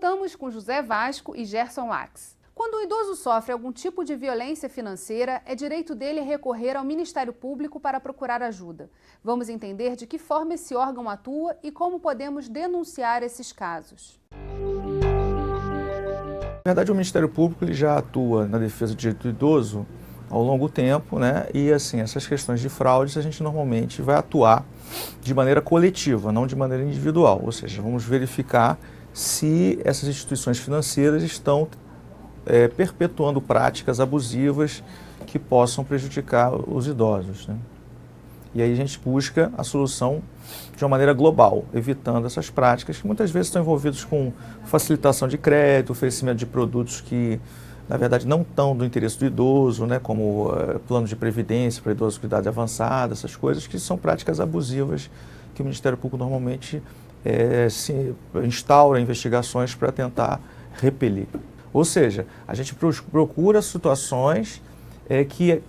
Voltamos com José Vasco e Gerson Lax. Quando o idoso sofre algum tipo de violência financeira, é direito dele recorrer ao Ministério Público para procurar ajuda. Vamos entender de que forma esse órgão atua e como podemos denunciar esses casos. Na verdade, o Ministério Público ele já atua na defesa do direito do idoso ao longo tempo, né? E assim, essas questões de fraudes a gente normalmente vai atuar de maneira coletiva, não de maneira individual. Ou seja, vamos verificar se essas instituições financeiras estão perpetuando práticas abusivas que possam prejudicar os idosos, né? E aí a gente busca a solução de uma maneira global, evitando essas práticas que muitas vezes estão envolvidas com facilitação de crédito, oferecimento de produtos que, na verdade, não estão do interesse do idoso, né, como plano de previdência para idosos com idade avançada, essas coisas que são práticas abusivas que o Ministério Público normalmente se instaura investigações para tentar repelir. Ou seja, a gente procura situações que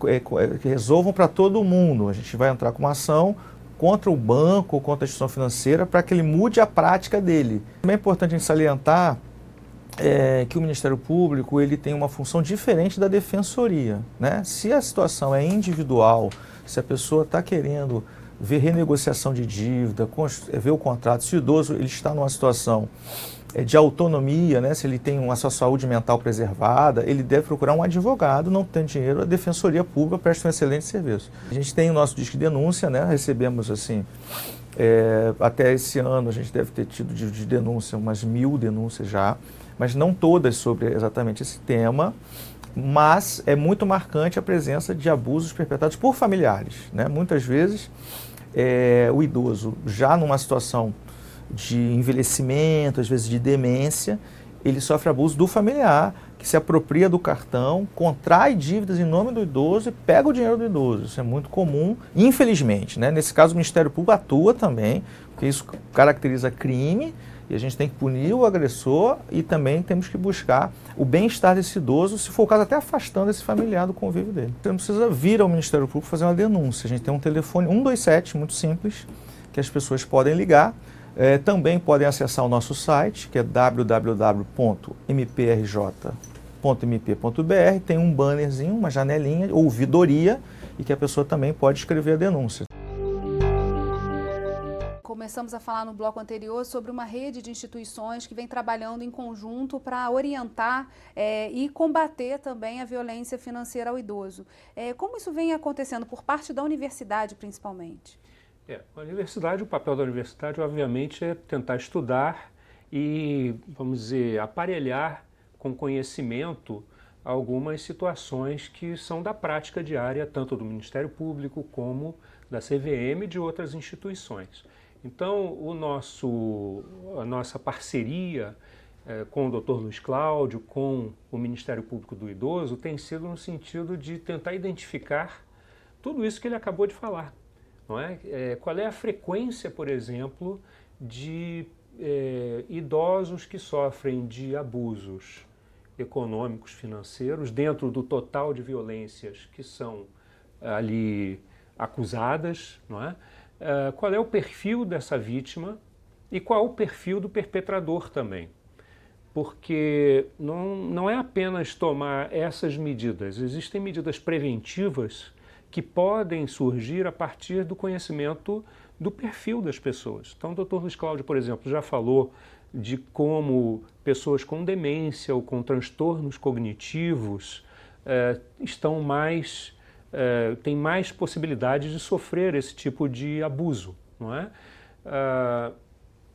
resolvam para todo mundo. A gente vai entrar com uma ação contra o banco ou contra a instituição financeira para que ele mude a prática dele. Também é importante a gente salientar que o Ministério Público ele tem uma função diferente da Defensoria, né? Se a situação é individual, se a pessoa está querendo ver renegociação de dívida, ver o contrato, se o idoso ele está numa situação de autonomia, né? Se ele tem a sua saúde mental preservada, ele deve procurar um advogado, não tem dinheiro, a Defensoria Pública presta um excelente serviço. A gente tem o nosso disque de denúncia, né? Recebemos assim, até esse ano a gente deve ter tido de denúncia umas 1000 denúncias já, mas não todas sobre exatamente esse tema, mas é muito marcante a presença de abusos perpetrados por familiares, né? Muitas vezes o idoso já numa situação de envelhecimento, às vezes de demência, ele sofre abuso do familiar, que se apropria do cartão, contrai dívidas em nome do idoso e pega o dinheiro do idoso. Isso é muito comum, infelizmente, né? Nesse caso, o Ministério Público atua também, porque isso caracteriza crime e a gente tem que punir o agressor e também temos que buscar o bem-estar desse idoso, se for o caso, até afastando esse familiar do convívio dele. Você não precisa vir ao Ministério Público fazer uma denúncia. A gente tem um telefone 127, muito simples, que as pessoas podem ligar. Também podem acessar o nosso site, que é www.mprj.mp.br, tem um bannerzinho, uma janelinha, ouvidoria, e que a pessoa também pode escrever a denúncia. Começamos a falar no bloco anterior sobre uma rede de instituições que vem trabalhando em conjunto para orientar e combater também a violência financeira ao idoso. Como isso vem acontecendo por parte da universidade, principalmente? A universidade, o papel da universidade, obviamente, é tentar estudar e, vamos dizer, aparelhar com conhecimento algumas situações que são da prática diária, tanto do Ministério Público como da CVM e de outras instituições. Então, a nossa parceria com o Dr. Luiz Cláudio, com o Ministério Público do Idoso, tem sido no sentido de tentar identificar tudo isso que ele acabou de falar. Não é? Qual é a frequência, por exemplo, de idosos que sofrem de abusos econômicos, financeiros, dentro do total de violências que são ali acusadas, não é? Qual é o perfil dessa vítima e qual o perfil do perpetrador também. Porque não é apenas tomar essas medidas, existem medidas preventivas que podem surgir a partir do conhecimento do perfil das pessoas. Então, o Dr. Luiz Cláudio, por exemplo, já falou de como pessoas com demência ou com transtornos cognitivos têm mais possibilidades de sofrer esse tipo de abuso, não é?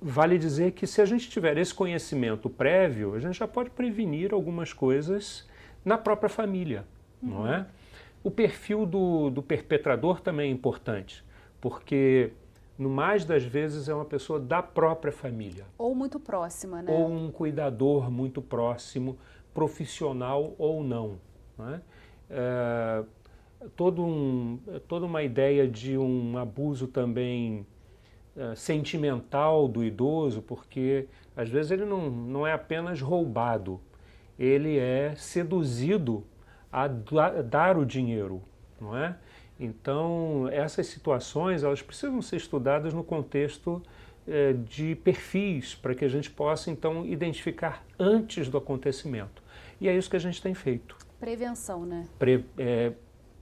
Vale dizer que se a gente tiver esse conhecimento prévio, a gente já pode prevenir algumas coisas na própria família, não é? O perfil do perpetrador também é importante, porque no mais das vezes é uma pessoa da própria família. Ou muito próxima, né? Ou um cuidador muito próximo, profissional ou não. Né? Toda uma ideia de um abuso também sentimental do idoso, porque às vezes ele não é apenas roubado, ele é seduzido a dar o dinheiro, não é? Então, essas situações, elas precisam ser estudadas no contexto de perfis para que a gente possa, então, identificar antes do acontecimento. E é isso que a gente tem feito. Prevenção, né?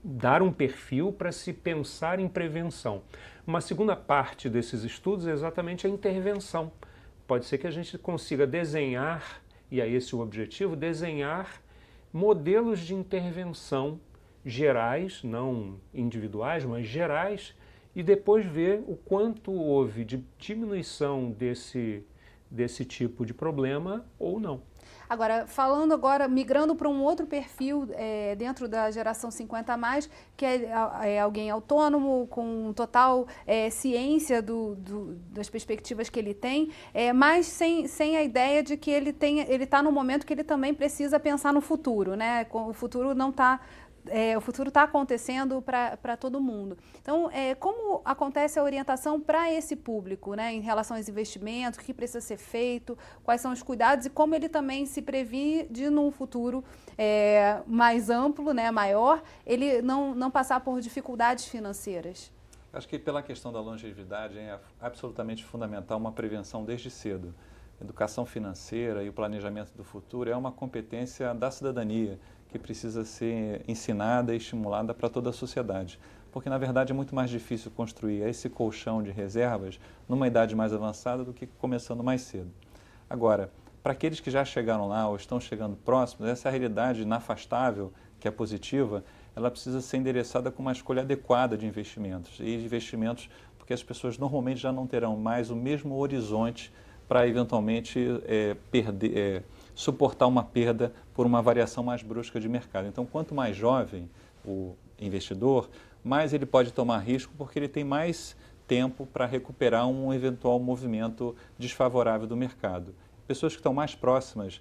Dar um perfil para se pensar em prevenção. Uma segunda parte desses estudos é exatamente a intervenção. Pode ser que a gente consiga desenhar, e é esse o objetivo, desenhar modelos de intervenção gerais, não individuais, mas gerais, e depois ver o quanto houve de diminuição desse tipo de problema ou não. Agora, migrando para um outro perfil dentro da geração 50+, que é alguém autônomo, com total ciência das perspectivas que ele tem, mas sem a ideia de que ele está no momento que ele também precisa pensar no futuro, né? O futuro não está... o futuro está acontecendo para todo mundo. Então, como acontece a orientação para esse público, né, em relação aos investimentos, o que precisa ser feito, quais são os cuidados e como ele também se previne de, num futuro mais amplo, né, maior, ele não passar por dificuldades financeiras? Acho que pela questão da longevidade é absolutamente fundamental uma prevenção desde cedo. Educação financeira e o planejamento do futuro é uma competência da cidadania, que precisa ser ensinada e estimulada para toda a sociedade. Porque, na verdade, é muito mais difícil construir esse colchão de reservas numa idade mais avançada do que começando mais cedo. Agora, para aqueles que já chegaram lá ou estão chegando próximos, essa realidade inafastável, que é positiva, ela precisa ser endereçada com uma escolha adequada de investimentos. E de investimentos porque as pessoas normalmente já não terão mais o mesmo horizonte para, eventualmente, suportar uma perda por uma variação mais brusca de mercado. Então, quanto mais jovem o investidor, mais ele pode tomar risco porque ele tem mais tempo para recuperar um eventual movimento desfavorável do mercado. Pessoas que estão mais próximas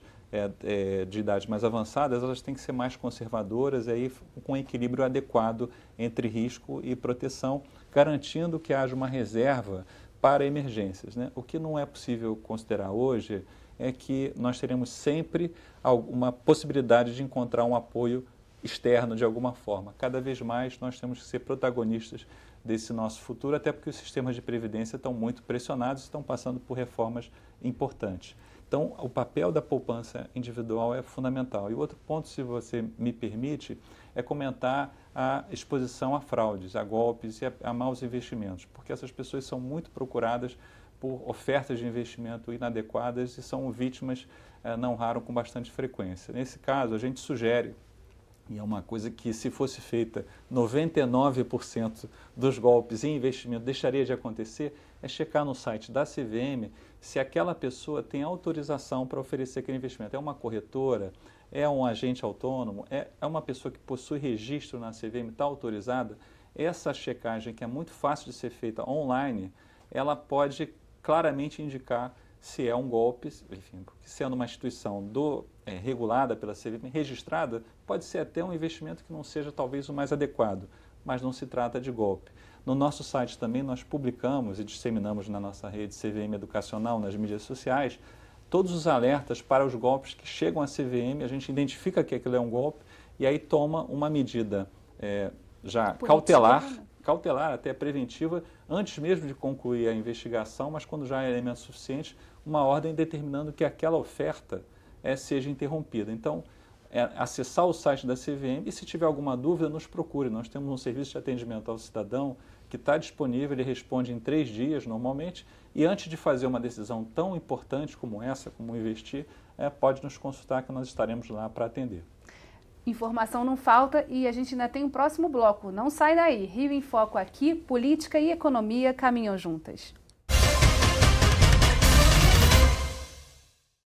de idades mais avançadas, elas têm que ser mais conservadoras e aí com um equilíbrio adequado entre risco e proteção, garantindo que haja uma reserva para emergências, né? O que não é possível considerar hoje é que nós teremos sempre uma possibilidade de encontrar um apoio externo de alguma forma. Cada vez mais nós temos que ser protagonistas desse nosso futuro, até porque os sistemas de previdência estão muito pressionados e estão passando por reformas importantes. Então, o papel da poupança individual é fundamental. E outro ponto, se você me permite, é comentar a exposição a fraudes, a golpes e a maus investimentos, porque essas pessoas são muito procuradas por ofertas de investimento inadequadas e são vítimas, não raro, com bastante frequência. Nesse caso, a gente sugere, e é uma coisa que, se fosse feita, 99% dos golpes em investimento deixaria de acontecer, é checar no site da CVM se aquela pessoa tem autorização para oferecer aquele investimento. É uma corretora, é um agente autônomo, é uma pessoa que possui registro na CVM, está autorizada. Essa checagem, que é muito fácil de ser feita online, ela pode claramente indicar se é um golpe, enfim, porque sendo uma instituição regulada pela CVM, registrada, pode ser até um investimento que não seja talvez o mais adequado, mas não se trata de golpe. No nosso site também nós publicamos e disseminamos na nossa rede CVM Educacional, nas mídias sociais, todos os alertas para os golpes que chegam à CVM, a gente identifica que aquilo é um golpe e aí toma uma medida já cautelar, até preventiva, antes mesmo de concluir a investigação, mas quando já é elemento suficiente, uma ordem determinando que aquela oferta seja interrompida. Então, acessar o site da CVM e, se tiver alguma dúvida, nos procure. Nós temos um serviço de atendimento ao cidadão que está disponível, ele responde em 3 dias normalmente, e antes de fazer uma decisão tão importante como essa, como investir, pode nos consultar que nós estaremos lá para atender. Informação não falta e a gente ainda tem um próximo bloco. Não sai daí. Rio em Foco aqui, política e economia caminham juntas.